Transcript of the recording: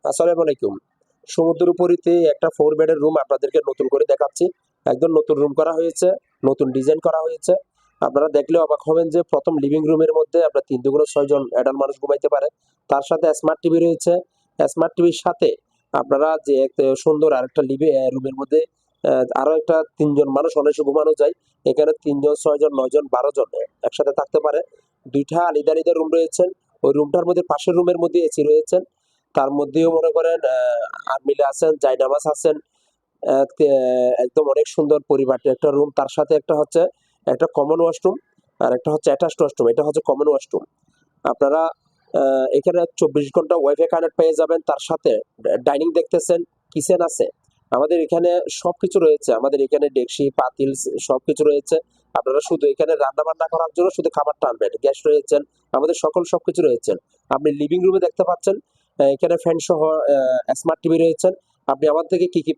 আসসালামু আলাইকুম। সমুদ্রের উপরিতে একটা 4 বেডের রুম আপনাদেরকে নতুন করে দেখাচ্ছি। একদম নতুন রুম করা হয়েছে, নতুন ডিজাইন করা হয়েছে। আপনারা দেখলে অবাক হবেন যে ১ম লিভিং রুমের মধ্যে আপনার ৩ দুগুণে ৬ জন অ্যাডাল্ট মানুষ ঘুমাইতে পারে। তার সাথে স্মার্ট টিভি রয়েছে। স্মার্ট টিভির সাথে আপনারা যে একটা সুন্দর আরেকটা রুমের মধ্যে আরো একটা ৩ জন মানুষ অনায়াসে ঘুমানো যায়। এখানে ৩ জন, ৬ জন, ৯ জন, ১২ জন একসাথে থাকতে পারে। ২ টা আলাদা, আলাদা রুম রয়েছেন। ওই রুমটার মধ্যে পাশের রুমের মধ্যে এসি রয়েছেন। তার মধ্যেও মনে করেন আলমিরা আছেন, জায়নামাজ আছেন। একদম অনেক সুন্দর পরিপাটি একটা রুম। তার সাথে একটা হচ্ছে একটা কমন ওয়াশরুম আর একটা হচ্ছে অ্যাটাচড ওয়াশরুম। এটা হচ্ছে কমন ওয়াশরুম। আপনারা এখানে ২৪ ঘন্টা ওয়াইফাই কানেক্ট পেয়ে যাবেন। তার সাথে ডাইনিং দেখতেছেন, কিচেন আছে। আমাদের এখানে সবকিছু রয়েছে। আমাদের এখানে ডেকচি, পাতিল সবকিছু রয়েছে। আপনারা শুধু এখানে রান্না-বান্না করার জন্য শুধু খাবারটা আনবেন। গ্যাস রয়েছেন, আমাদের সবকিছু রয়েছেন। আপনি লিভিং রুমে দেখতে পাচ্ছেন এখানে ফ্যান সহ স্মার্ট টিভি রয়েছেন। আপনি আমার থেকে কি, কি